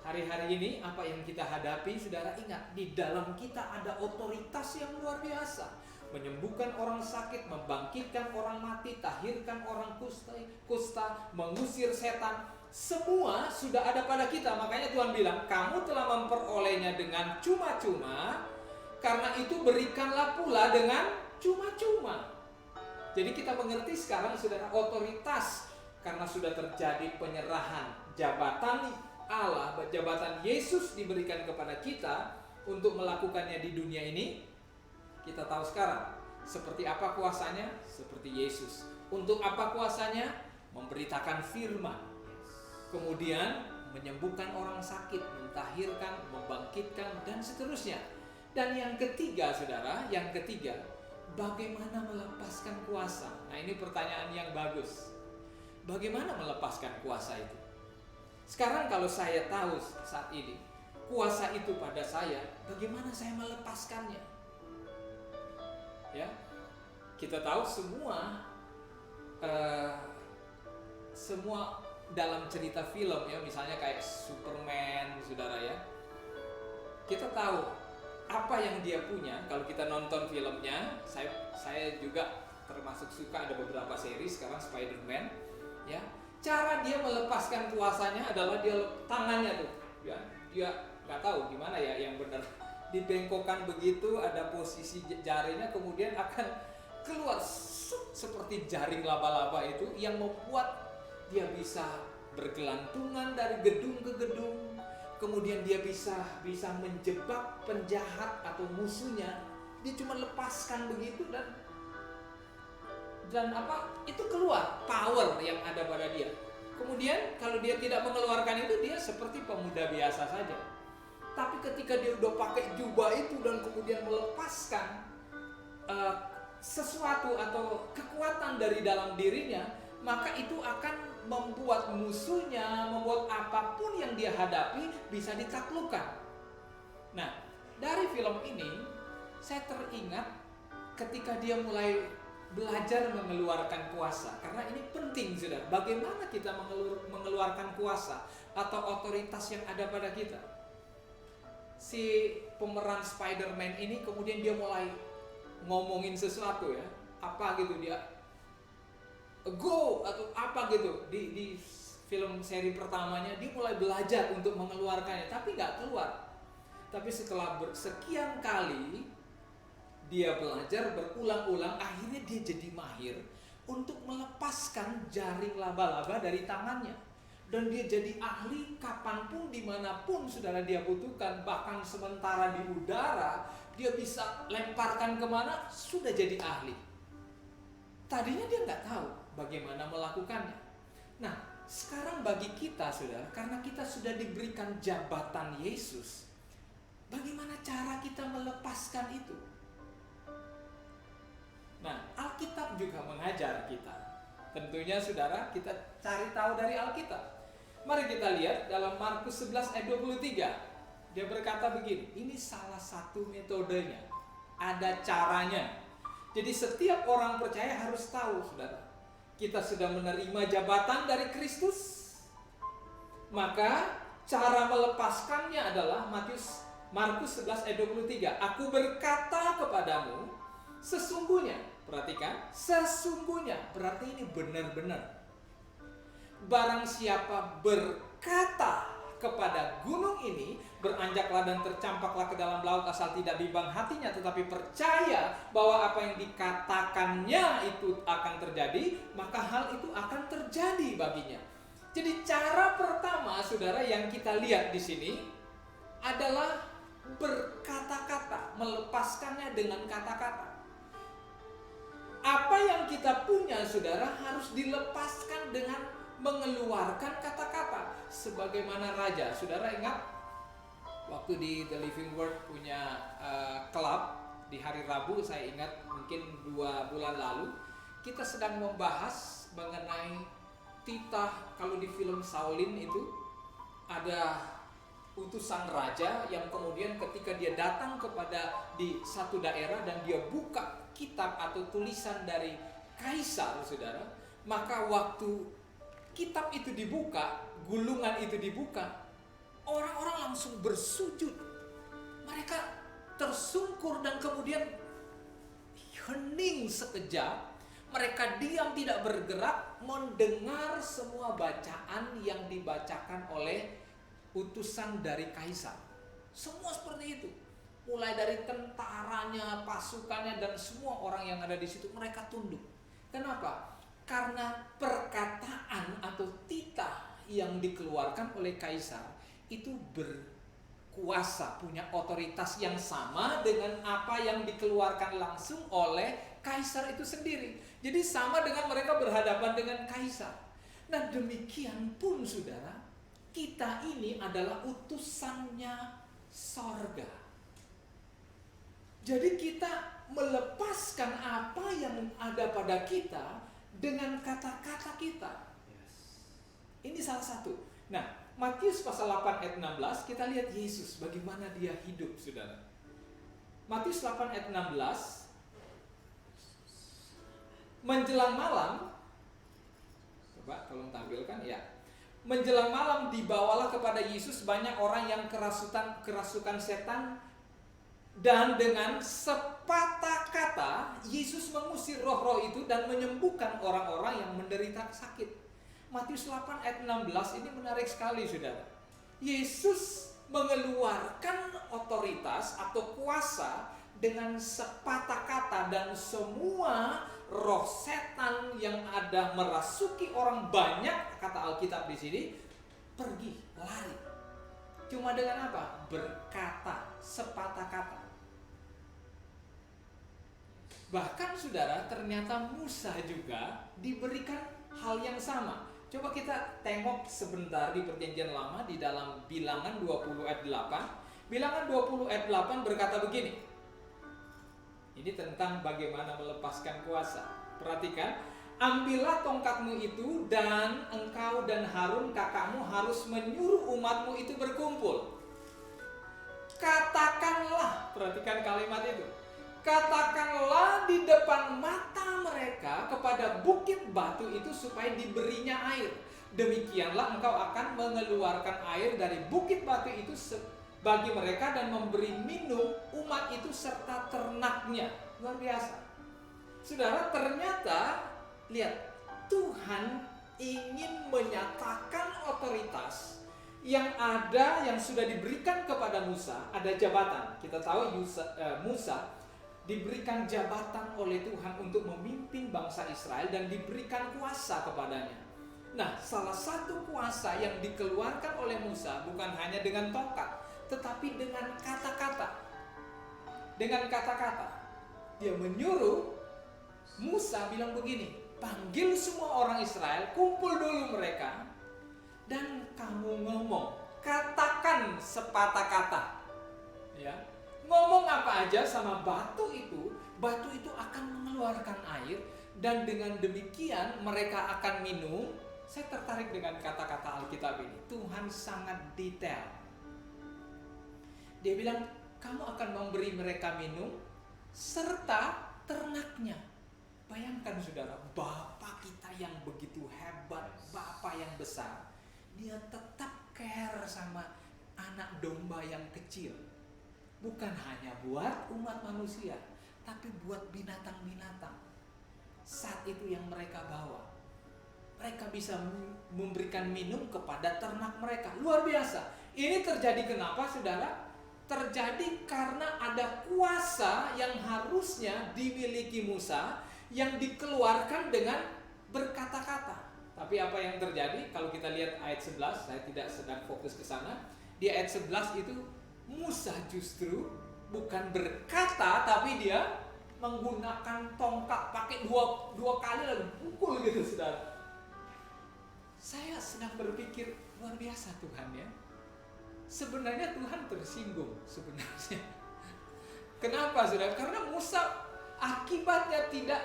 Hari-hari ini apa yang kita hadapi, saudara, ingat, di dalam kita ada otoritas yang luar biasa. Menyembuhkan orang sakit, membangkitkan orang mati, tahirkan orang kusta, mengusir setan. Semua sudah ada pada kita. Makanya Tuhan bilang, kamu telah memperolehnya dengan cuma-cuma, karena itu berikanlah pula dengan cuma-cuma. Jadi kita mengerti sekarang, saudara, otoritas karena sudah terjadi penyerahan jabatan Allah, jabatan Yesus diberikan kepada kita untuk melakukannya di dunia ini. Kita tahu sekarang seperti apa kuasanya, seperti Yesus. Untuk apa kuasanya? Memberitakan firman, kemudian menyembuhkan orang sakit, mentahirkan, membangkitkan, dan seterusnya. Dan yang ketiga, saudara, bagaimana melepaskan kuasa? Nah, ini pertanyaan yang bagus. Bagaimana melepaskan kuasa itu? Sekarang kalau saya tahu saat ini kuasa itu pada saya, bagaimana saya melepaskannya? Ya, kita tahu semua dalam cerita film ya, misalnya kayak Superman, saudara ya. Kita tahu apa yang dia punya. Kalau kita nonton filmnya, saya juga termasuk suka, ada beberapa seri sekarang Spider-Man, ya. Cara dia melepaskan kuasanya adalah tangannya tuh, ya. Dia nggak tahu gimana ya yang benar, dibengkokkan begitu, ada posisi jarinya, kemudian akan keluar seperti jaring laba-laba itu yang membuat dia bisa bergelantungan dari gedung ke gedung. Kemudian dia bisa menjebak penjahat atau musuhnya. Dia cuma lepaskan begitu dan itu keluar power yang ada pada dia. Kemudian kalau dia tidak mengeluarkan itu, dia seperti pemuda biasa saja. Tapi ketika dia udah pakai jubah itu dan kemudian melepaskan sesuatu atau kekuatan dari dalam dirinya, maka itu akan membuat musuhnya, membuat apapun yang dia hadapi bisa ditaklukkan. Nah, dari film ini saya teringat ketika dia mulai belajar mengeluarkan kuasa. Karena ini penting, saudara. Bagaimana kita mengeluarkan kuasa atau otoritas yang ada pada kita. Si pemeran Spider-Man ini kemudian dia mulai ngomongin sesuatu ya. Apa gitu dia, go atau apa gitu. Di film seri pertamanya dia mulai belajar untuk mengeluarkannya, tapi nggak keluar. Tapi setelah sekian kali dia belajar berulang-ulang, akhirnya dia jadi mahir untuk melepaskan jaring laba-laba dari tangannya. Dan dia jadi ahli kapanpun, dimanapun saudara dia butuhkan. Bahkan sementara di udara, dia bisa lemparkan kemana, sudah jadi ahli. Tadinya dia nggak tahu bagaimana melakukannya. Nah, sekarang bagi kita saudara, karena kita sudah diberikan jabatan Yesus, bagaimana cara kita melepaskan itu? Nah, Alkitab juga mengajar kita. Tentunya saudara, kita cari tahu dari Alkitab. Mari kita lihat dalam Markus 11 ayat 23. Dia berkata begini, ini salah satu metodenya. Ada caranya. Jadi setiap orang percaya harus tahu, saudara. Kita sudah menerima jabatan dari Kristus. Maka cara melepaskannya adalah Markus 11 ayat 23. Aku berkata kepadamu, sesungguhnya, perhatikan, sesungguhnya, berarti ini benar-benar. Barang siapa berkata kepada gunung ini, beranjaklah dan tercampaklah ke dalam laut, asal tidak bimbang hatinya, tetapi percaya bahwa apa yang dikatakannya itu akan terjadi, maka hal itu akan terjadi baginya. Jadi cara pertama, saudara, yang kita lihat di sini adalah berkata-kata, melepaskannya dengan kata-kata. Apa yang kita punya, saudara, harus dilepaskan dengan mengeluarkan kata-kata. Sebagaimana raja, saudara ingat waktu di The Living Word punya klub di hari Rabu, saya ingat mungkin 2 bulan lalu, kita sedang membahas mengenai titah. Kalau di film Shaolin itu ada utusan raja yang kemudian ketika dia datang kepada di satu daerah dan dia buka kitab atau tulisan dari kaisar, saudara, maka waktu kitab itu dibuka, gulungan itu dibuka, orang-orang langsung bersujud. Mereka tersungkur dan kemudian hening sekejap. Mereka diam, tidak bergerak, mendengar semua bacaan yang dibacakan oleh utusan dari kaisar. Semua seperti itu. Mulai dari tentaranya, pasukannya, dan semua orang yang ada di situ, mereka tunduk. Kenapa? Karena perkataan atau titah yang dikeluarkan oleh kaisar itu kuasa, punya otoritas yang sama dengan apa yang dikeluarkan langsung oleh kaisar itu sendiri. Jadi sama dengan mereka berhadapan dengan kaisar. Nah, demikian pun saudara, kita ini adalah utusannya sorga. Jadi kita melepaskan apa yang ada pada kita dengan kata-kata kita. Ini salah satu. Nah, Matius pasal 8 ayat 16, kita lihat Yesus bagaimana dia hidup, saudara. Matius 8 ayat 16, menjelang malam, coba tolong tampilkan ya. Menjelang malam dibawalah kepada Yesus banyak orang yang kerasukan setan, dan dengan sepatah kata Yesus mengusir roh-roh itu dan menyembuhkan orang-orang yang menderita sakit. Matius 8 ayat 16 ini menarik sekali, saudara. Yesus mengeluarkan otoritas atau kuasa dengan sepatah kata, dan semua roh setan yang ada merasuki orang banyak, kata Alkitab di sini, pergi, lari. Cuma dengan apa? Berkata, sepatah kata. Bahkan saudara, ternyata Musa juga diberikan hal yang sama. Coba kita tengok sebentar di Perjanjian Lama di dalam Bilangan 20 ayat 8. Bilangan 20 ayat 8 berkata begini. Ini tentang bagaimana melepaskan kuasa. Perhatikan, ambillah tongkatmu itu dan engkau dan Harun kakakmu harus menyuruh umatmu itu berkumpul. Katakanlah, perhatikan kalimat itu. Katakanlah di depan mata mereka kepada bukit batu itu supaya diberinya air. Demikianlah engkau akan mengeluarkan air dari bukit batu itu bagi mereka dan memberi minum umat itu serta ternaknya. Luar biasa. Saudara, ternyata lihat, Tuhan ingin menyatakan otoritas yang ada, yang sudah diberikan kepada Musa. Ada jabatan. Kita tahu Musa diberikan jabatan oleh Tuhan untuk memimpin bangsa Israel dan diberikan kuasa kepadanya. Nah, salah satu kuasa yang dikeluarkan oleh Musa bukan hanya dengan tongkat, tetapi dengan kata-kata. Dengan kata-kata. Dia menyuruh Musa bilang begini, panggil semua orang Israel, kumpul dulu mereka, dan kamu ngomong, katakan sepatah kata. Ya. Ngomong apa aja sama batu itu akan mengeluarkan air, dan dengan demikian mereka akan minum. Saya tertarik dengan kata-kata Alkitab ini. Tuhan sangat detail. Dia bilang, kamu akan memberi mereka minum serta ternaknya. Bayangkan saudara, Bapa kita yang begitu hebat, Bapa yang besar, dia tetap care sama anak domba yang kecil. Bukan hanya buat umat manusia, tapi buat binatang-binatang. Saat itu yang mereka bawa, mereka bisa memberikan minum kepada ternak mereka. Luar biasa. Ini terjadi kenapa, saudara? Terjadi karena ada kuasa yang harusnya dimiliki Musa, yang dikeluarkan dengan berkata-kata. Tapi apa yang terjadi? Kalau kita lihat ayat 11, saya tidak sedang fokus ke sana. Di ayat 11 itu Musa justru bukan berkata, tapi dia menggunakan tongkat, pakai dua kali lalu pukul gitu, saudara. Saya sedang berpikir, luar biasa Tuhan ya. Sebenarnya Tuhan tersinggung sebenarnya. Kenapa, saudara? Karena Musa akibatnya tidak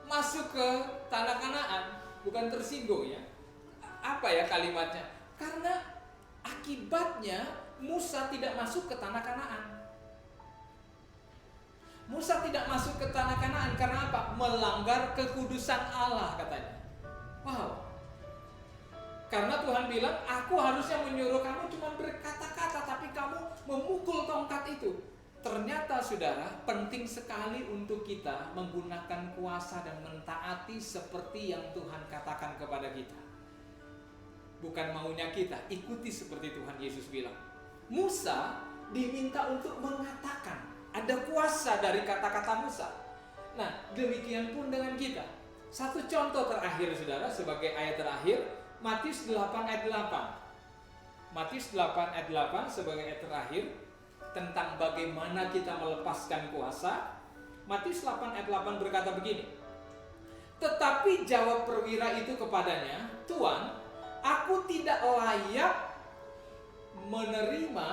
masuk ke tanah Kanaan, bukan tersinggung ya. Apa ya kalimatnya? Karena akibatnya Musa tidak masuk ke tanah Kanaan. Musa tidak masuk ke tanah Kanaan karena apa? Melanggar kekudusan Allah, katanya. Wow. Karena Tuhan bilang, aku harusnya menyuruh kamu cuma berkata-kata, tapi kamu memukul tongkat itu. Ternyata saudara, penting sekali untuk kita menggunakan kuasa dan mentaati seperti yang Tuhan katakan kepada kita. Bukan maunya kita, ikuti seperti Tuhan Yesus bilang. Musa diminta untuk mengatakan, ada kuasa dari kata-kata Musa. Nah, demikian pun dengan kita. Satu contoh terakhir saudara, sebagai ayat terakhir, Matius 8 ayat 8. Matius 8 ayat 8 sebagai ayat terakhir tentang bagaimana kita melepaskan kuasa. Matius 8 ayat 8 berkata begini. Tetapi jawab perwira itu kepadanya, Tuan, aku tidak layak menerima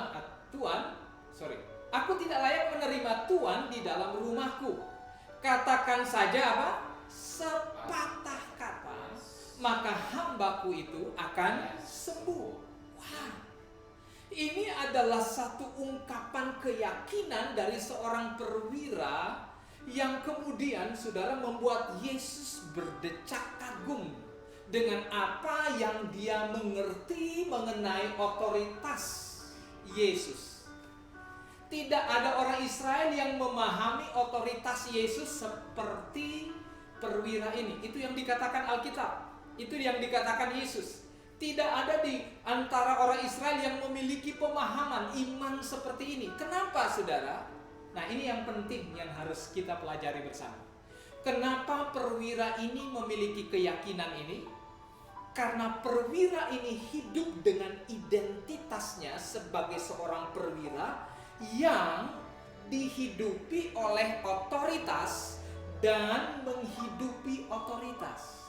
aku tidak layak menerima Tuan di dalam rumahku. Katakan saja apa? Sepatah kata, maka hambaku itu akan sembuh. Wah, ini adalah satu ungkapan keyakinan dari seorang perwira yang kemudian saudara membuat Yesus berdecak kagum dengan apa yang dia mengerti mengenai otoritas Yesus. Tidak ada orang Israel yang memahami otoritas Yesus seperti perwira ini. Itu yang dikatakan Alkitab. Itu yang dikatakan Yesus. Tidak ada di antara orang Israel yang memiliki pemahaman iman seperti ini. Kenapa, saudara? Nah, ini yang penting yang harus kita pelajari bersama. Kenapa perwira ini memiliki keyakinan ini? Karena perwira ini hidup dengan identitasnya sebagai seorang perwira yang dihidupi oleh otoritas dan menghidupi otoritas.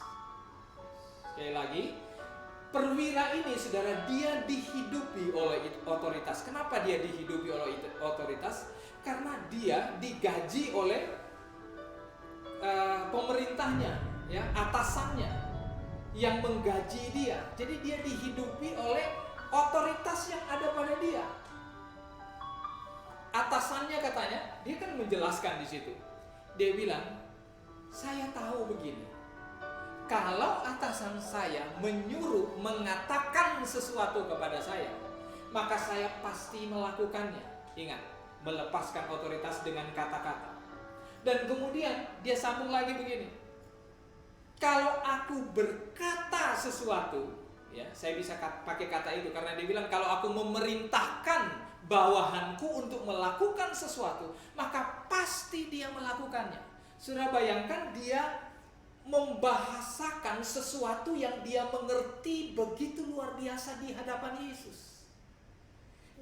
Sekali lagi, perwira ini, saudara, dia dihidupi oleh otoritas. Kenapa dia dihidupi oleh otoritas? Karena dia digaji oleh pemerintahnya, ya, atasannya yang menggaji dia. Jadi dia dihidupi oleh otoritas yang ada pada dia. Atasannya katanya, dia kan menjelaskan di situ. Dia bilang, saya tahu begini. Kalau atasan saya menyuruh mengatakan sesuatu kepada saya, maka saya pasti melakukannya. Ingat, melepaskan otoritas dengan kata-kata. Dan kemudian dia sambung lagi begini. Kalau aku berkata sesuatu, ya, saya bisa pakai kata itu karena dia bilang kalau aku memerintahkan bawahanku untuk melakukan sesuatu, maka pasti dia melakukannya. Sudah bayangkan dia membahasakan sesuatu yang dia mengerti begitu luar biasa di hadapan Yesus.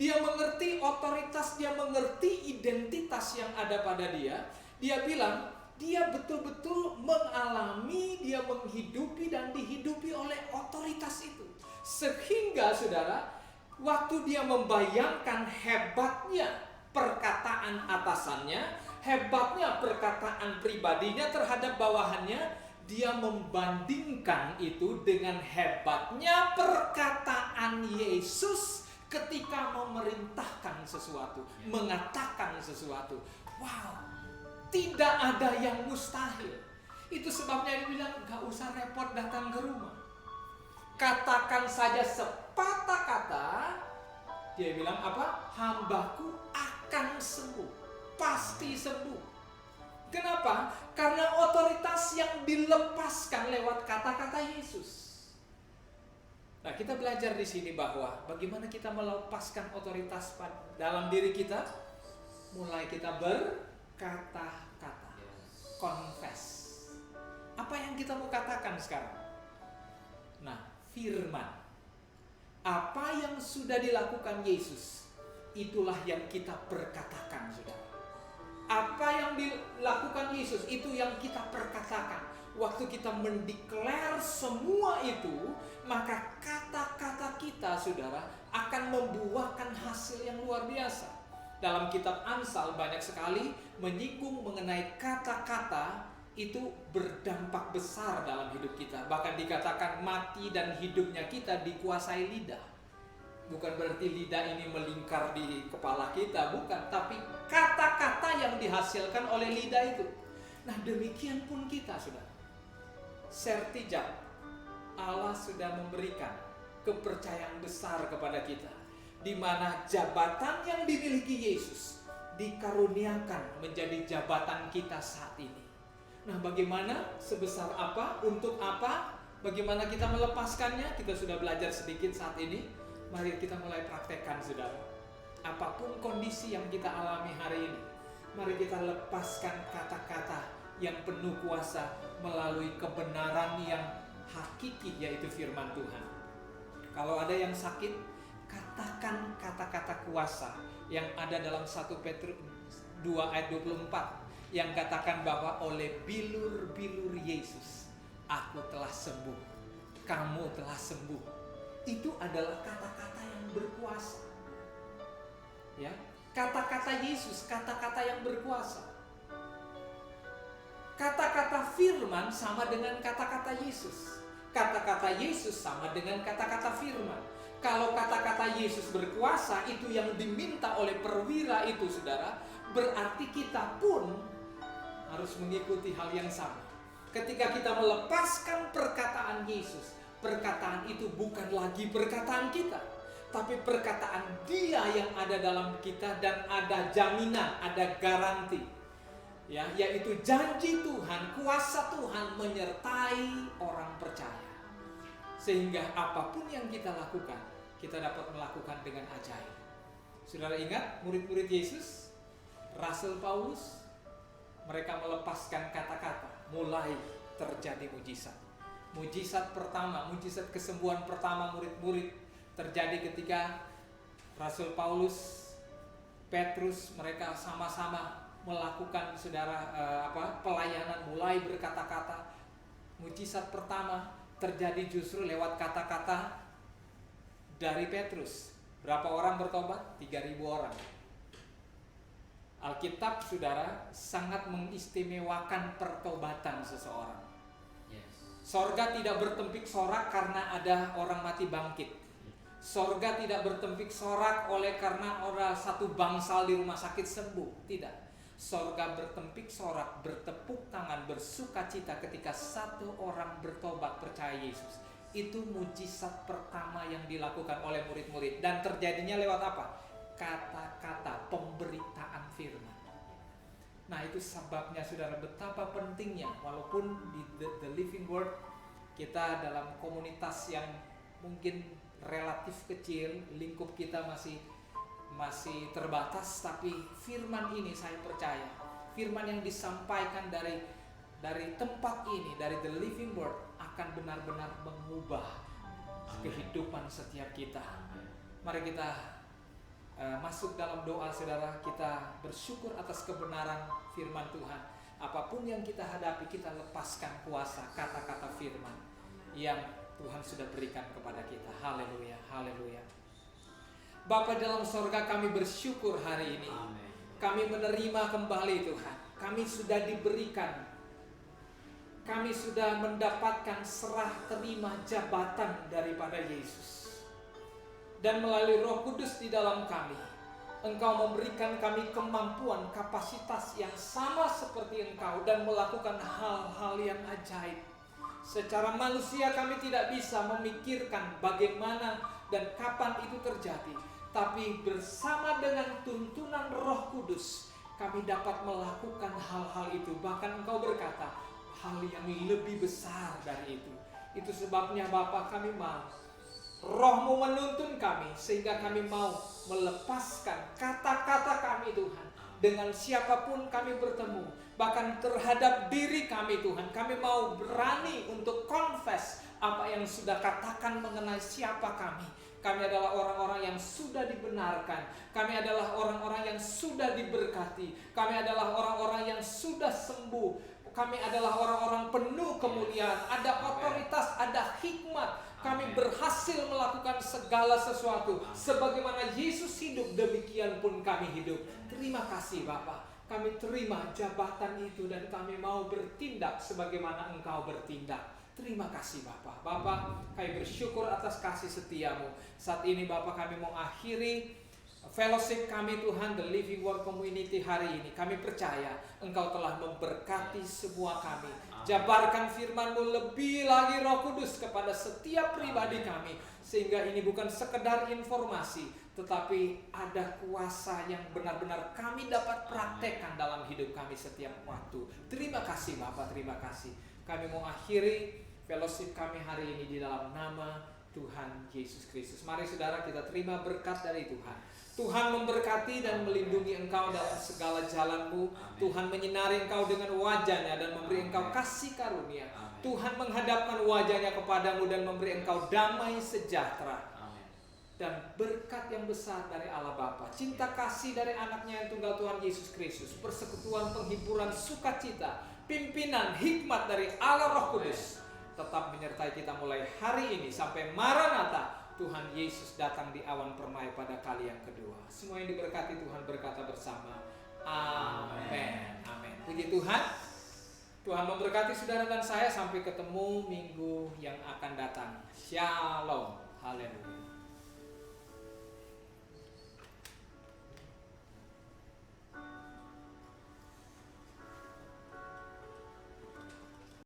Dia mengerti otoritas, dia mengerti identitas yang ada pada dia. Dia bilang, dia betul-betul mengalami, dia menghidupi dan dihidupi oleh otoritas itu. Sehingga saudara, waktu dia membayangkan hebatnya perkataan atasannya, hebatnya perkataan pribadinya terhadap bawahannya, dia membandingkan itu dengan hebatnya perkataan Yesus ketika memerintahkan sesuatu, mengatakan sesuatu. Wow, tidak ada yang mustahil. Itu sebabnya dia bilang, gak usah repot datang ke rumah. Katakan saja sepatah kata. Dia bilang apa? Hambaku akan sembuh. Pasti sembuh. Kenapa? Karena otoritas yang dilepaskan lewat kata-kata Yesus. Nah, kita belajar di sini bahwa bagaimana kita melepaskan otoritas dalam diri kita. Mulai kita berkata-kata. Confess. Apa yang kita mau katakan sekarang? Nah, firman. Apa yang sudah dilakukan Yesus, itulah yang kita perkatakan, saudara. Apa yang dilakukan Yesus, itu yang kita perkatakan. Waktu kita mendeklar semua itu, maka kata-kata kita, saudara, akan membuahkan hasil yang luar biasa. Dalam kitab Amsal banyak sekali menyinggung mengenai kata-kata itu berdampak besar dalam hidup kita. Bahkan dikatakan mati dan hidupnya kita dikuasai lidah. Bukan berarti lidah ini melingkar di kepala kita, bukan. Tapi kata-kata yang dihasilkan oleh lidah itu. Nah, demikian pun kita, saudara. Sertijab, Allah sudah memberikan kepercayaan besar kepada kita, di mana jabatan yang dimiliki Yesus dikaruniakan menjadi jabatan kita saat ini. Nah, bagaimana, sebesar apa, untuk apa, bagaimana kita melepaskannya, kita sudah belajar sedikit saat ini. Mari kita mulai praktekkan, saudara. Apapun kondisi yang kita alami hari ini, mari kita lepaskan kata-kata yang penuh kuasa melalui kebenaran yang hakiki, yaitu firman Tuhan. Kalau ada yang sakit, katakan kata-kata kuasa yang ada dalam 1 Petrus 2 ayat 24 yang katakan bahwa oleh bilur-bilur Yesus aku telah sembuh, kamu telah sembuh. Itu adalah kata-kata yang berkuasa. Ya, kata-kata Yesus, kata-kata yang berkuasa. Kata-kata firman sama dengan kata-kata Yesus. Kata-kata Yesus sama dengan kata-kata firman. Kalau kata-kata Yesus berkuasa, itu yang diminta oleh perwira itu, saudara, berarti kita pun harus mengikuti hal yang sama. Ketika kita melepaskan perkataan Yesus, perkataan itu bukan lagi perkataan kita, tapi perkataan Dia yang ada dalam kita, dan ada jaminan, ada garansi, ya, yaitu janji Tuhan, kuasa Tuhan menyertai orang percaya. Sehingga apapun yang kita lakukan, kita dapat melakukan dengan ajaib. Saudara ingat murid-murid Yesus, Rasul Paulus, mereka melepaskan kata-kata, mulai terjadi mujizat. Mujizat pertama, mujizat kesembuhan pertama murid-murid terjadi ketika Rasul Paulus, Petrus, mereka sama-sama melakukan, saudara, pelayanan, mulai berkata-kata. Mujizat pertama terjadi justru lewat kata-kata dari Petrus. Berapa orang bertobat? 3.000 orang. Alkitab, saudara, sangat mengistimewakan pertobatan seseorang. Sorga tidak bertempik sorak karena ada orang mati bangkit. Sorga tidak bertempik sorak oleh karena orang satu bangsal di rumah sakit sembuh. Tidak. Sorga bertempik sorak, bertepuk tangan, bersukacita ketika satu orang bertobat percaya Yesus. Itu mujizat pertama yang dilakukan oleh murid-murid. Dan terjadinya lewat apa? Kata-kata, pemberitaan firman. Nah, itu sebabnya, saudara, betapa pentingnya, walaupun di The Living Word kita dalam komunitas yang mungkin relatif kecil, lingkup kita masih terbatas, tapi firman ini saya percaya, firman yang disampaikan dari tempat ini, dari The Living Word, akan benar-benar mengubah kehidupan setiap kita. Mari kita masuk dalam doa, saudara. Kita bersyukur atas kebenaran firman Tuhan. Apapun yang kita hadapi, kita lepaskan kuasa kata-kata firman yang Tuhan sudah berikan kepada kita. Haleluya, haleluya. Bapa dalam sorga, kami bersyukur hari ini. Kami menerima kembali Tuhan. Kami sudah diberikan, kami sudah mendapatkan serah terima jabatan daripada Yesus. Dan melalui Roh Kudus di dalam kami, Engkau memberikan kami kemampuan, kapasitas yang sama seperti Engkau, dan melakukan hal-hal yang ajaib. Secara manusia kami tidak bisa memikirkan bagaimana dan kapan itu terjadi, tapi bersama dengan tuntunan Roh Kudus kami dapat melakukan hal-hal itu. Bahkan Engkau berkata, hal yang lebih besar dari itu. Itu sebabnya Bapa, kami mau Roh-Mu menuntun kami, sehingga kami mau melepaskan kata-kata kami, Tuhan, dengan siapapun kami bertemu. Bahkan terhadap diri kami, Tuhan, kami mau berani untuk confess apa yang sudah katakan mengenai siapa kami. Kami adalah orang-orang yang sudah dibenarkan. Kami adalah orang-orang yang sudah diberkati. Kami adalah orang-orang yang sudah sembuh. Kami adalah orang-orang penuh kemuliaan. Ada otoritas, ada hikmat. Kami berhasil melakukan segala sesuatu. Sebagaimana Yesus hidup, demikian pun kami hidup. Terima kasih Bapa. Kami terima jabatan itu dan kami mau bertindak sebagaimana Engkau bertindak. Terima kasih Bapa. Bapa, kami bersyukur atas kasih setiamu. Saat ini Bapa, kami mau akhiri fellowship kami, Tuhan, The Living Word Community hari ini. Kami percaya Engkau telah memberkati semua kami. Jabarkan firman-Mu lebih lagi, Roh Kudus, kepada setiap pribadi kami, sehingga ini bukan sekedar informasi, tetapi ada kuasa yang benar-benar kami dapat praktekkan dalam hidup kami setiap waktu. Terima kasih Bapak, terima kasih. Kami mau akhiri fellowship kami hari ini di dalam nama Tuhan Yesus Kristus. Mari saudara, kita terima berkat dari Tuhan. Tuhan memberkati dan melindungi engkau dalam segala jalanmu. Tuhan menyinari engkau dengan wajahnya dan memberi engkau kasih karunia. Tuhan menghadapkan wajahnya kepadamu dan memberi engkau damai sejahtera. dan berkat yang besar dari Allah Bapa, cinta kasih dari anaknya yang tunggal Tuhan Yesus Kristus, persekutuan, penghiburan, sukacita, pimpinan, hikmat dari Allah Roh Kudus tetap menyertai kita mulai hari ini sampai Maranatha, Tuhan Yesus datang di awan permai pada kali yang kedua. Semua yang diberkati Tuhan berkata bersama, amin. Amin. Puji Tuhan. Tuhan memberkati saudara dan saya sampai ketemu minggu yang akan datang. Shalom. Haleluya.